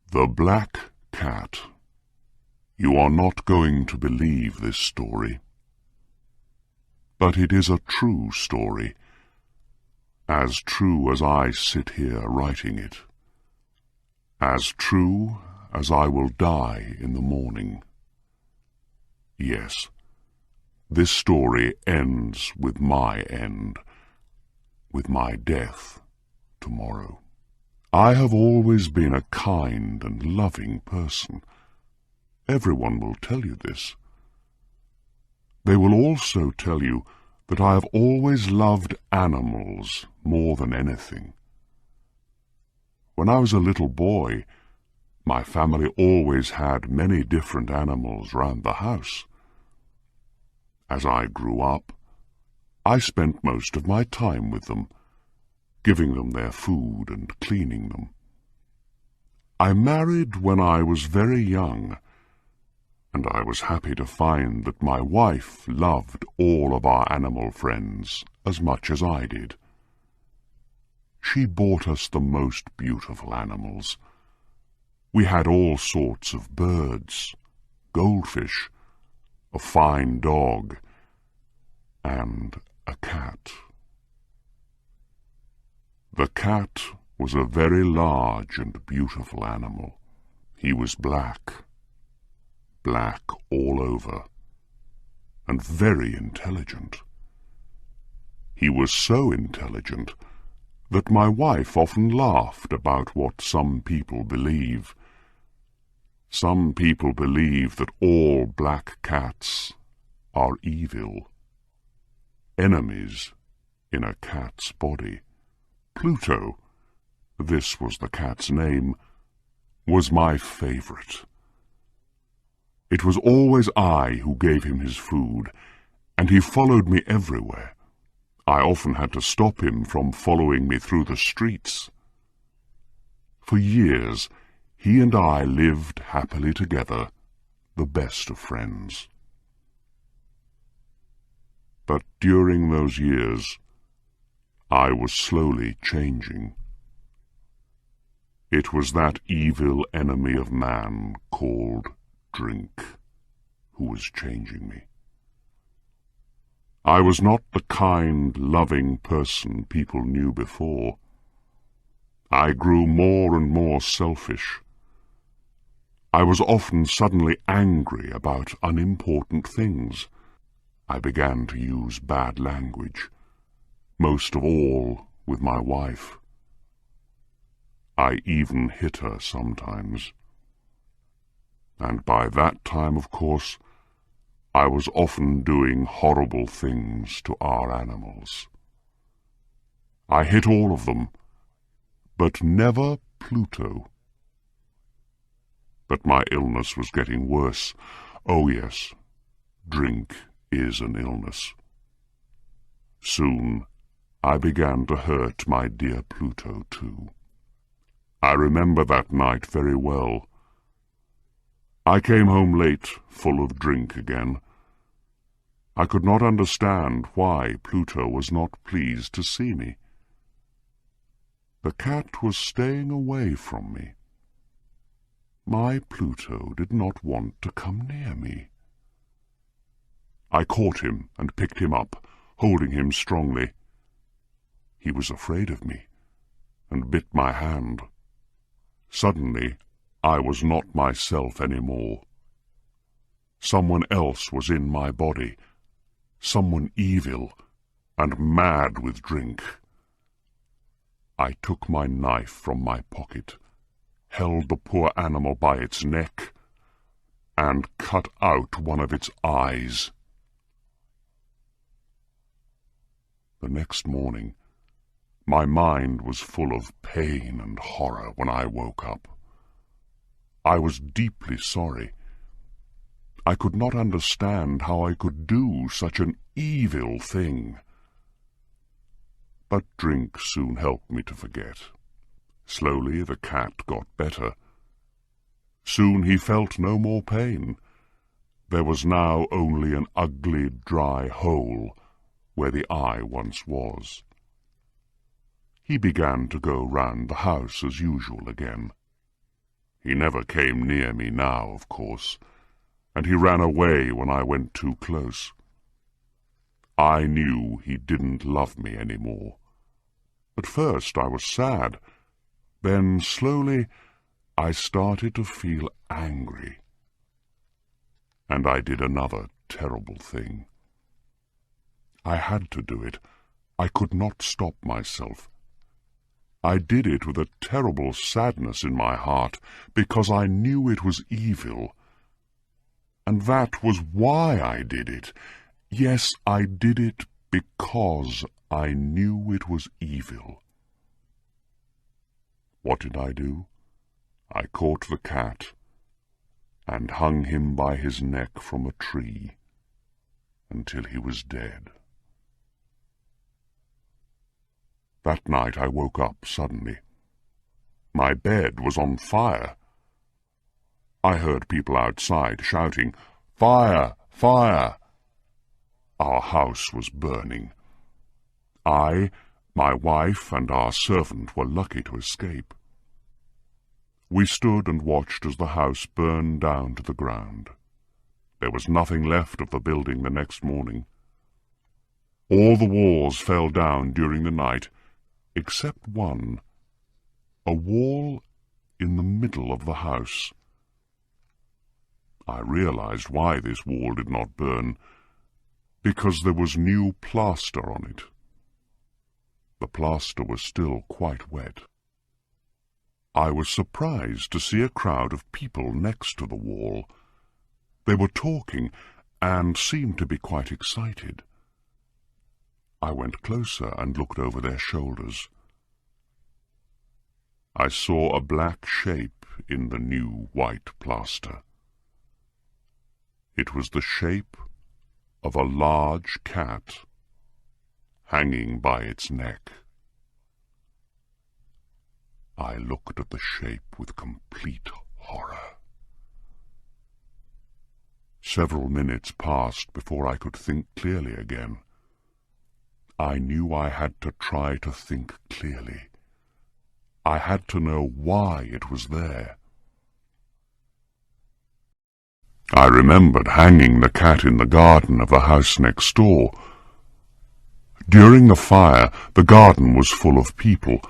The Black Cat. You are not going to believe this story, but it is a true story, as true as I sit here writing it, as true as I will die in the morning. Yes, this story ends with my end, with my death tomorrow. I have always been a kind and loving person. Everyone will tell you this. They will also tell you that I have always loved animals more than anything. When I was a little boy, my family always had many different animals round the house. As I grew up, I spent most of my time with them, giving them their food and cleaning them. I married when I was very young, and I was happy to find that my wife loved all of our animal friends as much as I did. She bought us the most beautiful animals. We had all sorts of birds, goldfish, a fine dog, and a cat. The cat was a very large and beautiful animal. He was black all over, and very intelligent. He was so intelligent that my wife often laughed about what some people believe. Some people believe that all black cats are evil, enemies in a cat's body. Pluto, this was the cat's name, was my favorite. It was always I who gave him his food, and he followed me everywhere. I often had to stop him from following me through the streets. For years, he and I lived happily together, the best of friends. But during those years, I was slowly changing. It was that evil enemy of man called drink who was changing me. I was not the kind, loving person people knew before. I grew more and more selfish. I was often suddenly angry about unimportant things. I began to use bad language, most of all with my wife. I even hit her sometimes. And by that time, of course, I was often doing horrible things to our animals. I hit all of them, but never Pluto. But my illness was getting worse. Oh yes, drink is an illness. Soon I began to hurt my dear Pluto too. I remember that night very well. I came home late, full of drink again. I could not understand why Pluto was not pleased to see me. The cat was staying away from me. My Pluto did not want to come near me. I caught him and picked him up, holding him strongly. He was afraid of me, and bit my hand. Suddenly, I was not myself any more. Someone else was in my body, someone evil and mad with drink. I took my knife from my pocket, held the poor animal by its neck, and cut out one of its eyes. The next morning, my mind was full of pain and horror when I woke up. I was deeply sorry. I could not understand how I could do such an evil thing. But drink soon helped me to forget. Slowly the cat got better. Soon he felt no more pain. There was now only an ugly, dry hole where the eye once was. He began to go round the house as usual again. He never came near me now, of course, and he ran away when I went too close. I knew he didn't love me any more. At first I was sad. Then, slowly, I started to feel angry. And I did another terrible thing. I had to do it. I could not stop myself. I did it with a terrible sadness in my heart, because I knew it was evil. And that was why I did it. Yes, I did it because I knew it was evil. What did I do? I caught the cat and hung him by his neck from a tree until he was dead. That night I woke up suddenly. My bed was on fire. I heard people outside shouting, "Fire! Fire!" Our house was burning. I, my wife, and our servant were lucky to escape. We stood and watched as the house burned down to the ground. There was nothing left of the building the next morning. All the walls fell down during the night, except one, a wall in the middle of the house. I realized why this wall did not burn, because there was new plaster on it. The plaster was still quite wet. I was surprised to see a crowd of people next to the wall. They were talking and seemed to be quite excited. I went closer and looked over their shoulders. I saw a black shape in the new white plaster. It was the shape of a large cat hanging by its neck. I looked at the shape with complete horror. Several minutes passed before I could think clearly again. I knew I had to try to think clearly. I had to know why it was there. I remembered hanging the cat in the garden of the house next door. During the fire, the garden was full of people.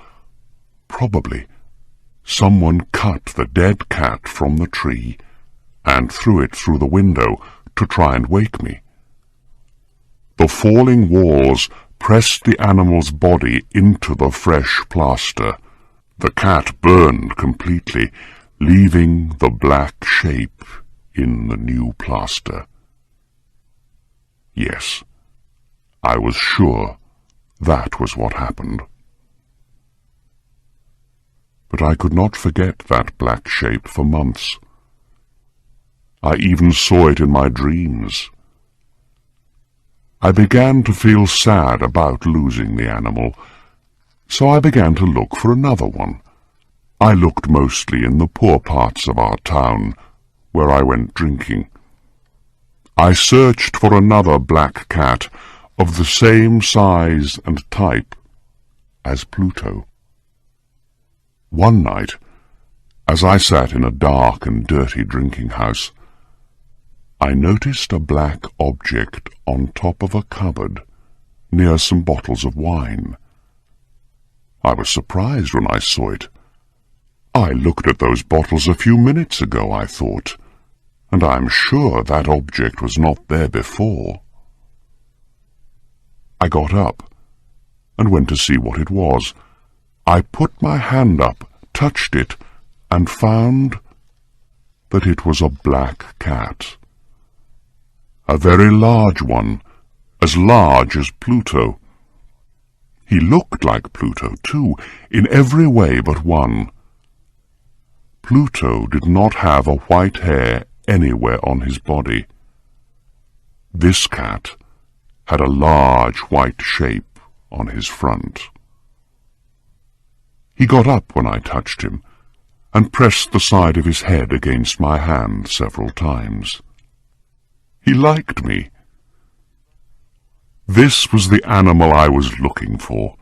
Probably someone cut the dead cat from the tree and threw it through the window to try and wake me. The falling walls pressed the animal's body into the fresh plaster. The cat burned completely, leaving the black shape in the new plaster. Yes, I was sure that was what happened. But I could not forget that black shape for months. I even saw it in my dreams. I began to feel sad about losing the animal, so I began to look for another one. I looked mostly in the poor parts of our town, where I went drinking. I searched for another black cat of the same size and type as Pluto. One night, as I sat in a dark and dirty drinking house, I noticed a black object on top of a cupboard near some bottles of wine. I was surprised when I saw it. I looked at those bottles a few minutes ago, I thought, and I'm sure that object was not there before. I got up and went to see what it was. I put my hand up, touched it, and found that it was a black cat. A very large one, as large as Pluto. He looked like Pluto, too, in every way but one. Pluto did not have a white hair anywhere on his body. This cat had a large white shape on his front. He got up when I touched him, and pressed the side of his head against my hand several times. He liked me. This was the animal I was looking for.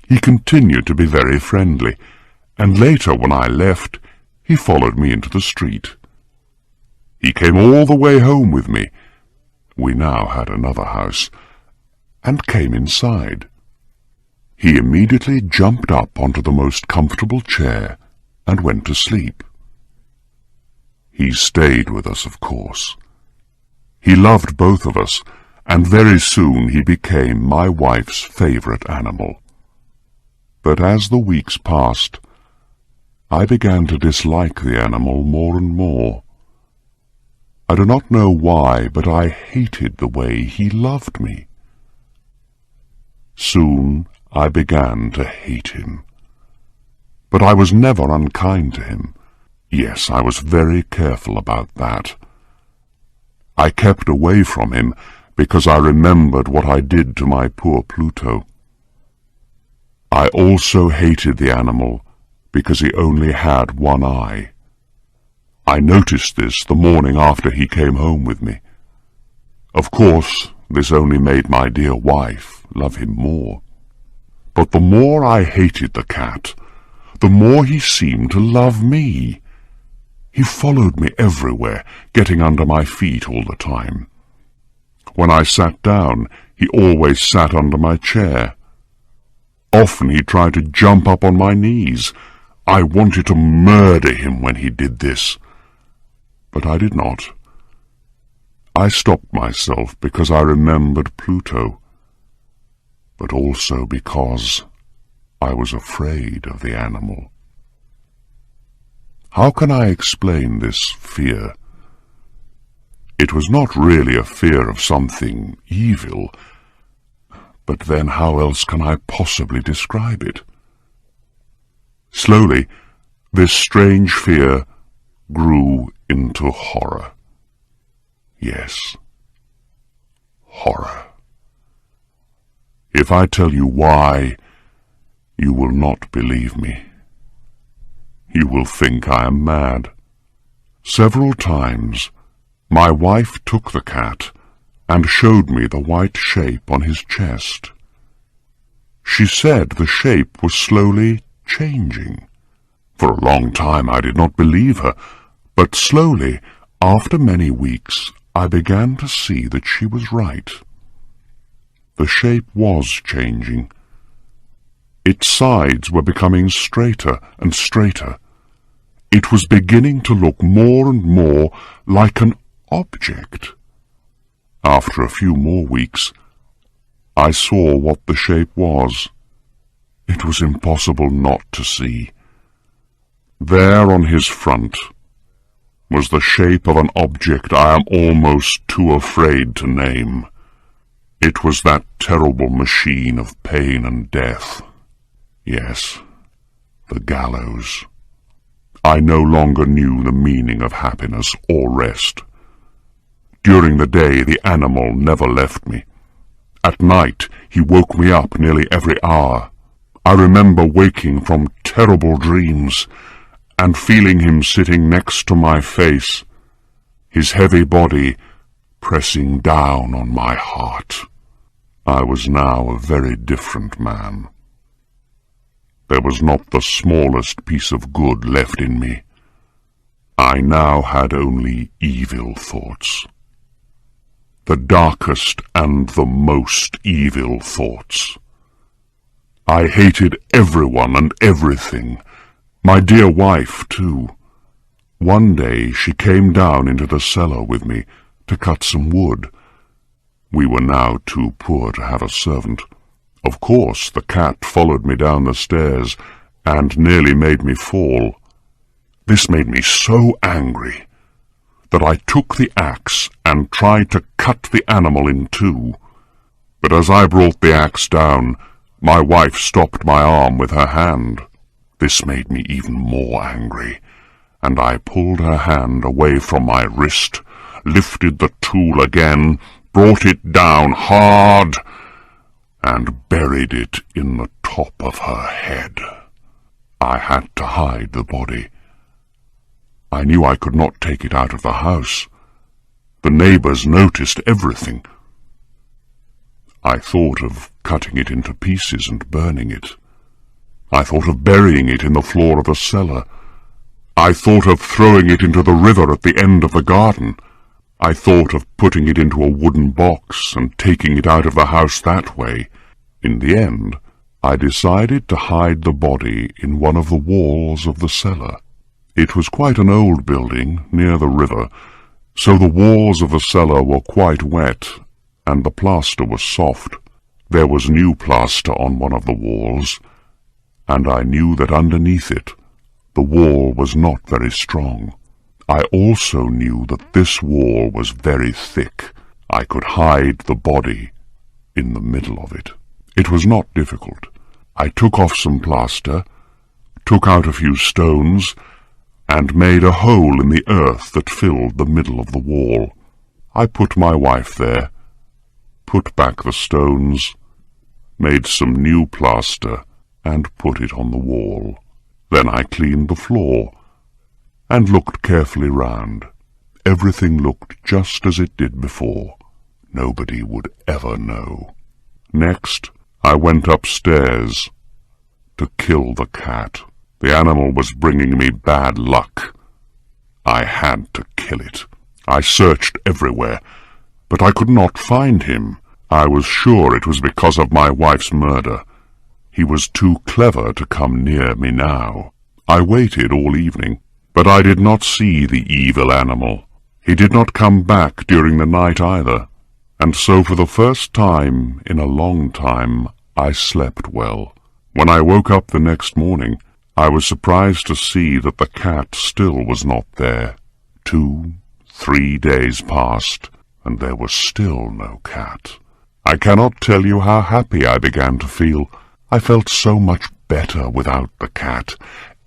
He continued to be very friendly, and later when I left, he followed me into the street. He came all the way home with me. We now had another house, and came inside. He immediately jumped up onto the most comfortable chair and went to sleep. He stayed with us, of course. He loved both of us, and very soon he became my wife's favorite animal. But as the weeks passed, I began to dislike the animal more and more. I do not know why, but I hated the way he loved me. Soon I began to hate him. But I was never unkind to him. Yes, I was very careful about that. I kept away from him because I remembered what I did to my poor Pluto. I also hated the animal because he only had one eye. I noticed this the morning after he came home with me. Of course, this only made my dear wife love him more. But the more I hated the cat, the more he seemed to love me. He followed me everywhere, getting under my feet all the time. When I sat down, he always sat under my chair. Often he tried to jump up on my knees. I wanted to murder him when he did this. But I did not. I stopped myself because I remembered Pluto, but also because I was afraid of the animal. How can I explain this fear? It was not really a fear of something evil, but then how else can I possibly describe it? Slowly, this strange fear grew into horror. Yes, horror. If I tell you why, you will not believe me. You will think I am mad. Several times, my wife took the cat and showed me the white shape on his chest. She said the shape was slowly changing. For a long time I did not believe her, but slowly, after many weeks, I began to see that she was right. The shape was changing. Its sides were becoming straighter and straighter. It was beginning to look more and more like an object. After a few more weeks, I saw what the shape was. It was impossible not to see. There on his front was the shape of an object I am almost too afraid to name. It was that terrible machine of pain and death. Yes, the gallows. I no longer knew the meaning of happiness or rest. During the day, the animal never left me. At night, he woke me up nearly every hour. I remember waking from terrible dreams and feeling him sitting next to my face, his heavy body pressing down on my heart. I was now a very different man. There was not the smallest piece of good left in me. I now had only evil thoughts. The darkest and the most evil thoughts. I hated everyone and everything, my dear wife, too. One day she came down into the cellar with me to cut some wood. We were now too poor to have a servant. Of course, the cat followed me down the stairs and nearly made me fall. This made me so angry that I took the axe and tried to cut the animal in two. But as I brought the axe down, my wife stopped my arm with her hand. This made me even more angry, and I pulled her hand away from my wrist, lifted the tool again, brought it down hard, and buried it in the top of her head. I had to hide the body. I knew I could not take it out of the house. The neighbors noticed everything. I thought of cutting it into pieces and burning it. I thought of burying it in the floor of the cellar. I thought of throwing it into the river at the end of the garden. I thought of putting it into a wooden box and taking it out of the house that way. In the end, I decided to hide the body in one of the walls of the cellar. It was quite an old building near the river, so the walls of the cellar were quite wet, and the plaster was soft. There was new plaster on one of the walls, and I knew that underneath it the wall was not very strong. I also knew that this wall was very thick. I could hide the body in the middle of it. It was not difficult. I took off some plaster, took out a few stones, and made a hole in the earth that filled the middle of the wall. I put my wife there, put back the stones, made some new plaster, and put it on the wall. Then I cleaned the floor, and looked carefully round. Everything looked just as it did before. Nobody would ever know. Next, I went upstairs to kill the cat. The animal was bringing me bad luck. I had to kill it. I searched everywhere, but I could not find him. I was sure it was because of my wife's murder. He was too clever to come near me now. I waited all evening, but I did not see the evil animal. He did not come back during the night either, and so for the first time in a long time I slept well. When I woke up the next morning, I was surprised to see that the cat still was not there. 2, 3 days passed, and there was still no cat. I cannot tell you how happy I began to feel. I felt so much better without the cat.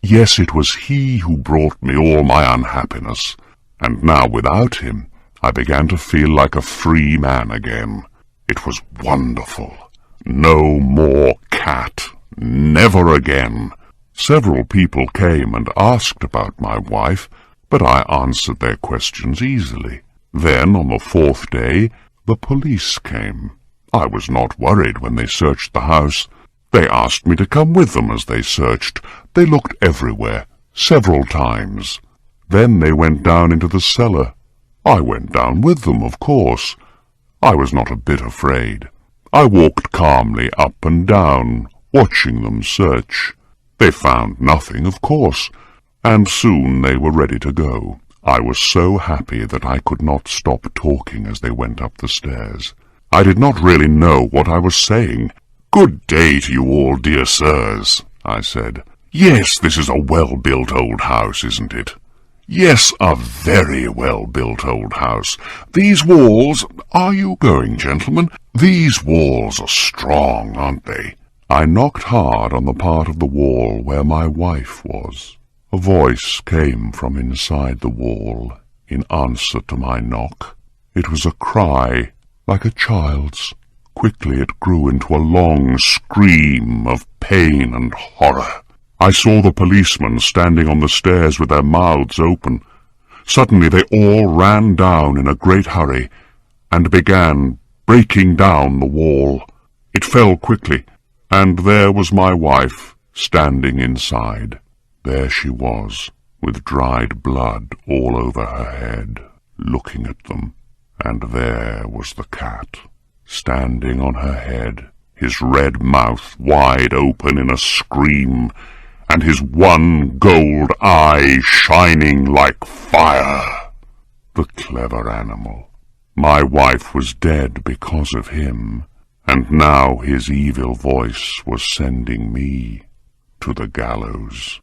Yes, it was he who brought me all my unhappiness, and now without him I began to feel like a free man again. It was wonderful. No more cat. Never again. Several people came and asked about my wife, but I answered their questions easily. Then, on the 4th day, the police came. I was not worried when they searched the house. They asked me to come with them as they searched. They looked everywhere, several times. Then they went down into the cellar. I went down with them, of course. I was not a bit afraid. I walked calmly up and down, watching them search. They found nothing, of course, and soon they were ready to go. I was so happy that I could not stop talking as they went up the stairs. I did not really know what I was saying. "Good day to you all, dear sirs," I said. "Yes, this is a well-built old house, isn't it? Yes, a very well-built old house. These walls— Are you going, gentlemen? These walls are strong, aren't they?" I knocked hard on the part of the wall where my wife was. A voice came from inside the wall in answer to my knock. It was a cry, like a child's. Quickly it grew into a long scream of pain and horror. I saw the policemen standing on the stairs with their mouths open. Suddenly they all ran down in a great hurry and began breaking down the wall. It fell quickly, and there was my wife standing inside. There she was, with dried blood all over her head, looking at them. And there was the cat, standing on her head, his red mouth wide open in a scream, and his one gold eye shining like fire. The clever animal. My wife was dead because of him, and now his evil voice was sending me to the gallows.